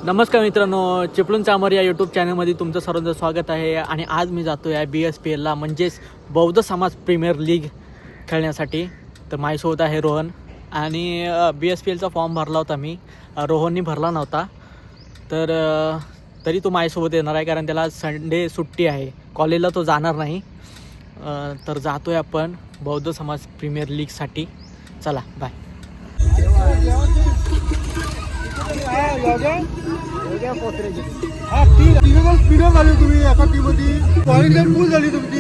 नमस्कार मित्रांनो, चिपळूण चामर या यूट्यूब चॅनलमध्ये तुमचं सर्वांचं स्वागत आहे. आणि आज मी जातो आहे BSPLला म्हणजेच बौद्ध समाज प्रीमियर लीग खेळण्यासाठी. तर माझ्यासोबत आहे रोहन. आणि BSPLचा फॉर्म भरला होता मी, रोहननी भरला नव्हता. तर तरी तो माझ्यासोबत येणार आहे, कारण त्याला संडे सुट्टी आहे, कॉलेजला तो जाणार नाही. तर जातो आहे आपण बौद्ध समाज प्रीमियर लीगसाठी. चला बाय. स्पीड झाली तुम्ही एका टीम मध्ये पॉईंट फुल झाली तुमची.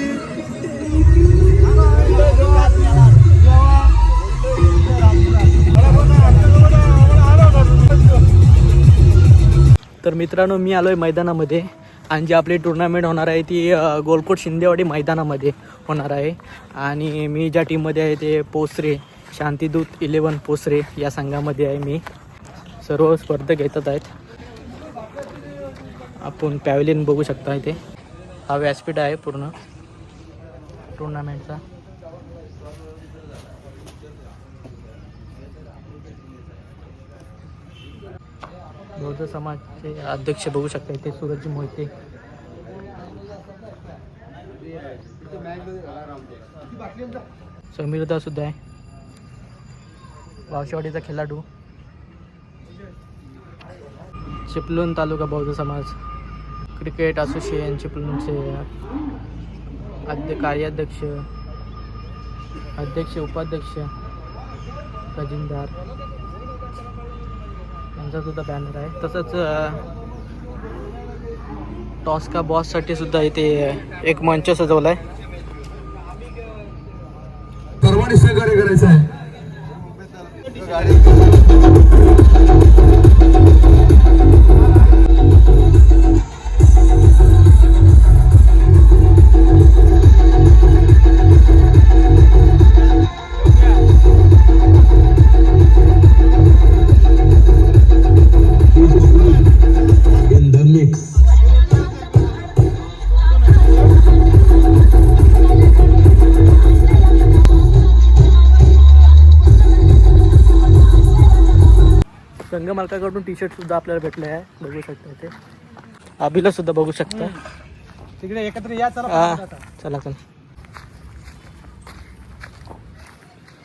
तर मित्रांनो, मी आलो आहे मैदानामध्ये आणि जी आपली टुर्नामेंट होणार आहे ती गोलकोट शिंदेवाडी मैदानामध्ये होणार आहे. आणि मी ज्या टीममध्ये आहे ते पोसरे शांतीदूत 11 पोसरे या संघामध्ये आहे. मी सर्व स्पर्धक येतात आहेत. आपण पॅव्हलियन बघू शकता इथे. हा व्यासपीठ आहे पूर्ण टुर्नामेंटचा. बौद्ध समाजचे अध्यक्ष बघू शकता इथे सूरज मोहिते. समीरदा सुद्धा आहे, वावशेवाडीचा खेळाडू. चिपळूण तालुका बौद्ध समाज क्रिकेट असोसिएशन चिपळूणचे कार्याध्यक्ष, अध्यक्ष, उपाध्यक्ष, खजिनदार यांचा सुद्धा बॅनर आहे. तसंच टॉस्का बॉससाठी सुद्धा इथे एक मंच सजवला आहे. सर्वांनी सहकार्य करायचं आहे. संघ मालकाकडून टी-शर्ट सुद्धा आपल्याला भेटले आहे, बघू शकता इथे. अभिला सुद्धा बघू शकता तिकडे एकत्र या. चला चला.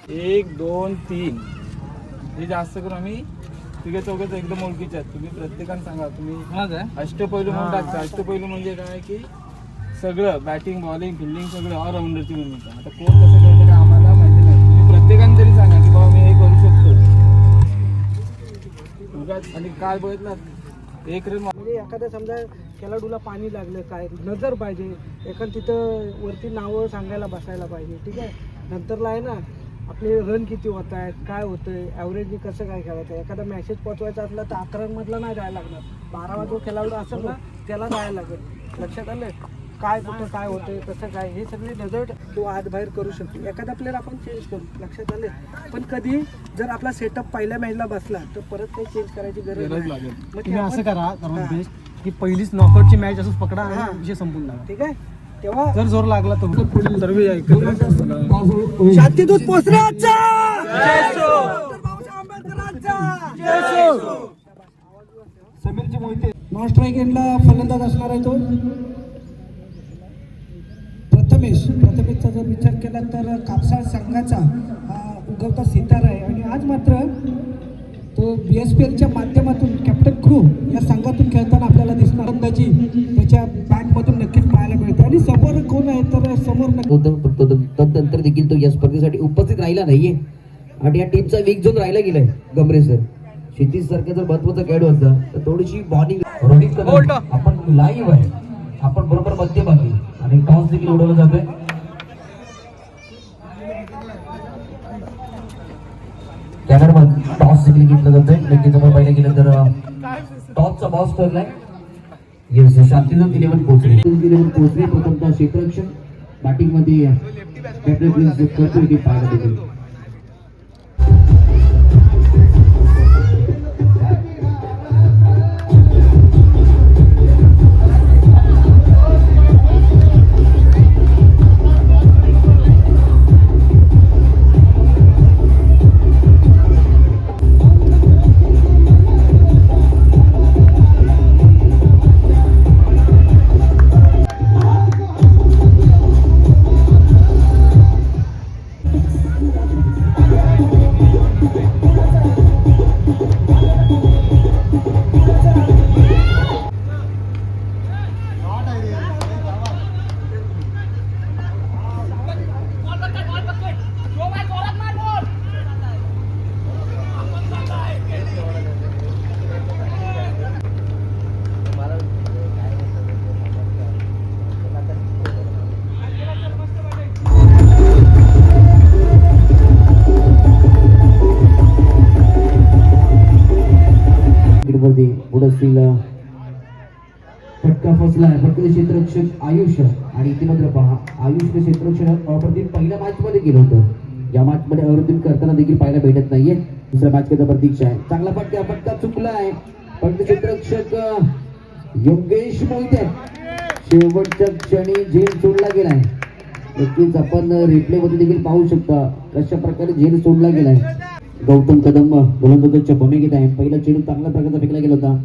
1 2 3 हे जास्त करून आम्ही तिघे चौघेच एकदम ओळखीचे आहेत. तुम्ही प्रत्येकाने सांगा तुम्ही अष्टपैलू म्हणून टाकता. अष्टपैलू म्हणजे काय की सगळं बॅटिंग, बॉलिंग, फिल्डिंग सगळं ऑलराऊंडरची म्हणून. आता कोण कसं करतं का आम्हाला माहिती नाही. तुम्ही प्रत्येकाने तरी सांगा की बाबा मी हे करू शकतो. आणि काल बघितलं एक रन म्हणजे एखाद्या समजा खेळाडूला पाणी लागलं, काय नजर पाहिजे, एखाद तिथं वरती नावं सांगायला बसायला पाहिजे. ठीक आहे. नंतरला आहे ना आपले रन किती होत आहेत, काय होतंय, ॲव्हरेजनी कसं काय खेळायचं. एखादा मॅसेज पोचवायचा असला तर 11 मधला नाही जायला लागणार. 12वा जो खेळाडू असेल ना त्याला जायला लागेल. लक्षात आलं काय कुठं काय होतंय, कसं काय, हे सगळी नजर किंवा आत बाहेर करू शकतो. एखादा प्लेअर आपण चेंज करू. लक्षात आले. पण कधी जर आपला सेटअप पहिल्या मॅचला बसला तर परत काही चेंज करायची गरज लागेल. मग तुम्ही असं करा बेस्ट की पहिलीच नॉकआउटची मॅच असंच पकडा आणि विषय संपून टाका. ठीक आहे. तेव्हा जर जोर लागला तर पुढील सर्व शांतीदूत पोसराचा आंबेडकरांचा समीरजी मोहिते. नॉन स्ट्राईक एंडला फलंदाज असणार आहे तो प्रथमेशचा जर विचार केला तर कापसाळ संघाचा हा उगवता सितारा आहे. आणि आज मात्र तो BSPLच्या माध्यमातून कॅप्टन क्रू या संघातून खेळताना आपल्याला दिसणार. अंदाजी त्याच्या बॅटमधून नक्कीच पाहायला मिळते. आणि समोर कोण आहे तर समोर तदनंतर देखील तो या स्पर्धेसाठी उपस्थित राहिला नाहीये. आणि या टीमचा वीक झोन राहिला गेलाय गमरे सर. क्षितिज सारखा जर महत्वाचा खेळाडू असता तर थोडीशी बॉलिंग आपण लाईव्ह आहे, आपण बरोबर मध्यभागी आणि टॉस देखील उडवला जातोय. कॅमेरामन टॉस देखील घेतला जातोय. नक्कीच आपण पाहिलं गेलं तर टॉसचा बॉस ठरलाय. येस, शांतीदूत 11 पोचले प्रथमतः क्षेत्ररक्षण बॅटिंग मध्ये कॅप्टन प्रिन्स करतो इथे पाहायला देखील. पुढे असतील फटका फसला आहे फक्त क्षेत्ररक्षक आयुष आणि इथे मात्र पहा आयुषने क्षेत्ररक्षण अप्रतिम पहिल्या मॅच मध्ये केलं होतं या मॅच मध्ये अप्रतिम करताना देखील पाहायला भेटत नाहीये दुसऱ्या मॅच करता प्रतीक्षा आहे चांगला फटका चुकला आहे फक्त क्षेत्ररक्षक योगेश मोहिते शेवटच्या क्षणी झेल सोडला गेलाय नक्कीच आपण रिप्ले मध्ये देखील पाहू शकता कशा प्रकारे झेल सोडला गेलाय गौतम कदम गोलंदाजाच्या भूमिकेत आहे पहिला चेंडू चांगल्या प्रकारचा फेकला गेला होता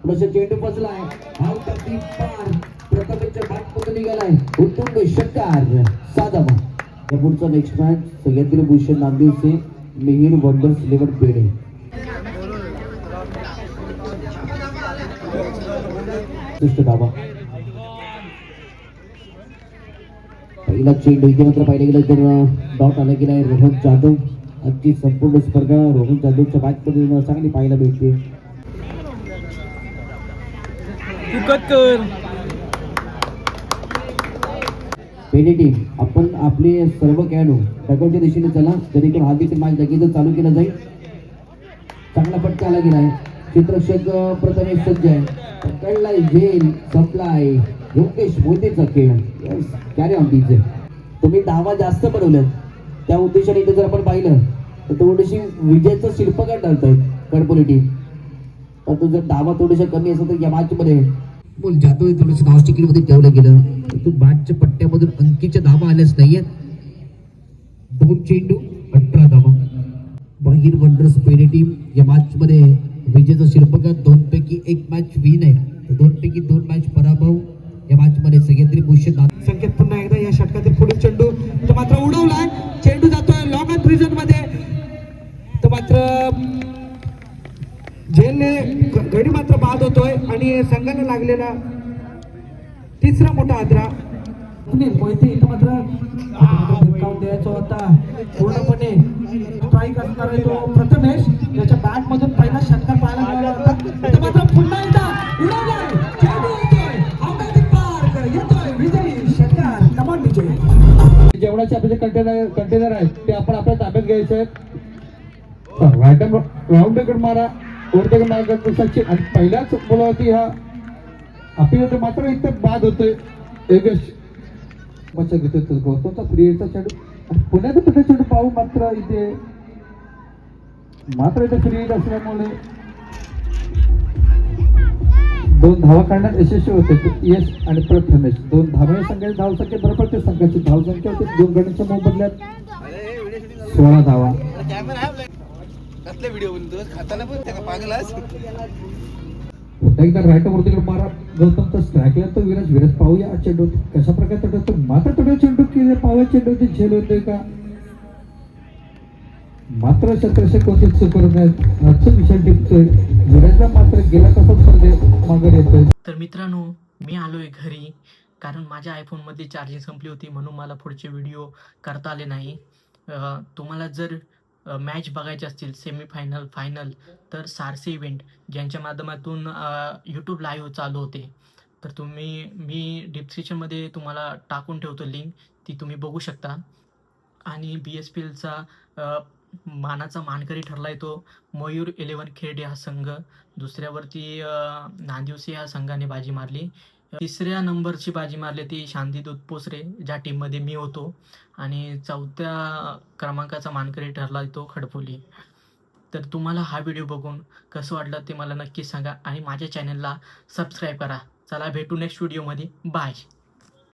पुढचा चेंडू फसलाय हा उतरती पार प्रथमेशच्या बॅटमधून निघालाय उत्तुंग षटकार साधा या पुढचा नेक्स्ट मॅच सह्याद्री भूषण नांदेडचे मिहिर वंडर्स 11 पेढे धावा पहिला चेंडू इथे मात्र पाहिलं गेलं तर डॉट आला गेलाय रोहन जाधव आजची संपूर्ण स्पर्धा रोहन जाधवच्या बॅटमधून चांगली पाहायला भेटते पेढे टीम आपण आपले सर्व खेळाडू डगलच्या दिशेने चला जेणेकरून हा देखील मॅच लगेच चालू केला जाईल चांगला फटका आला गेलाय चित्रक्षक प्रथमेश सज्ज आहे पकडलाय झेल संपलाय योगेश मोहितेचा खेळ कॅरी ऑन टीमचे तुम्ही धावा जास्त बनवल्यात त्या उद्देशाने इथे जर आपण पाहिलं तर थोडीशी विजयाचं शिल्पकार ठरतायत कडपोली टीम तर जर धावा थोड्याशा कमी असेल तर या मॅच मध्ये बोल जातो थोडंसं नॉस्टिकिंग मध्ये ठेवलं गेलं तू बॅटच्या पट्ट्यामधून अंकीच्या धावा आल्याच नाहीयेत 2 चेंडू 18 धावा बाहेर वंडर्स पेढे टीम या मॅच मध्ये विजेचा शिल्पकार 2 पैकी 1 मॅच विन आहे 2 पैकी 2 मॅच पराभव या मॅच मध्ये सह्याद्री भूषण संकेत पुन्हा एकदा या षटकातील पुढील चेंडू तो मात्र उडवलाय चेंडू जातोय लॉंग ऑन प्रिझन मध्ये तो मात्र झेलने घडी मात्र बाद होतोय आणि संघाने लागलेला तिसरा मोठा आद्रा मोहिते इथं मात्र धक्कावून द्यायचा होता पूर्णपणे स्ट्राईक असणार आहे तो प्रथमेश त्याच्या बॅट मधून पहिला षटकार पाहायला मिळाला होता इथं मात्र पुन्हा एकदा उडवलाय चेंडू येतोय अवकाळी पार येतोय विजयी षटकार कमाल विजय जेवणाचे आपले कंटेनर आहेत ते आपण आपल्या ताब्यात घ्यायचे आहेत राऊंड मारा ओरतेकडे मार्ग सचिन आणि पहिल्याच बोलावती हा आपली मात्र इथं बाद होतोय योगेश मच्छा घेतोय गौतमचा फ्रीचा चेंडू पुण्याचा कुठे चेंडू पाहू मात्र इथे फ्री असल्यामुळे 2 धावा काढण्यात यशस्वी होते यश आणि प्रथमेश 2 धावा संघाची धावसंख्या बरोबर ते संघाची धावसंख्या होती 2 गणितच्या मोबदल्यात 16 धावा एकदा राईट वरतीकडे मारा गौतमचा स्ट्राईकला तो विराज पाहूया चेंडू कशा प्रकारे तोडतो मात्र थोडं चेंडू केले पाहूया चेंडू ते झेल होतोय का मात्र क्षेत्ररक्षक कोणते सुपर आजचं विषय टिकतोय विराजला मात्र गेला कसा स्पर्धेत मागे येतोय तर मित्रांनो मी आलोय घरी कारण माझ्या आयफोनमध्ये चार्जिंग संपली होती म्हणून मला पुढचे व्हिडिओ करता आले नाही तुम्हाला जर मॅच बघायचे असतील सेमीफायनल फायनल तर सारसे इव्हेंट ज्यांच्या माध्यमातून यूट्यूब लाईव्ह चालू होते तर मी डिस्क्रिप्शनमध्ये तुम्हाला टाकून ठेवतो लिंक ती तुम्ही बघू शकता आणि BSPLचा मानाचा मानकरी ठरला आहे तो मयूर 11 खेरडे हा संघ दुसऱ्यावरती नांदिवसे या संघाने बाजी मारली तिसऱ्या नंबरची बाजी मारली ती शांतीदूत पोसरे ज्या टीममध्ये मी होतो आणि 4थ्या क्रमांकाचा मानकरी ठरला तो खडपोली तर तुम्हाला हा व्हिडिओ बघून कसं वाटलं ते मला नक्की सांगा आणि माझ्या चॅनलला सबस्क्राईब करा चला भेटू नेक्स्ट व्हिडिओमध्ये बाय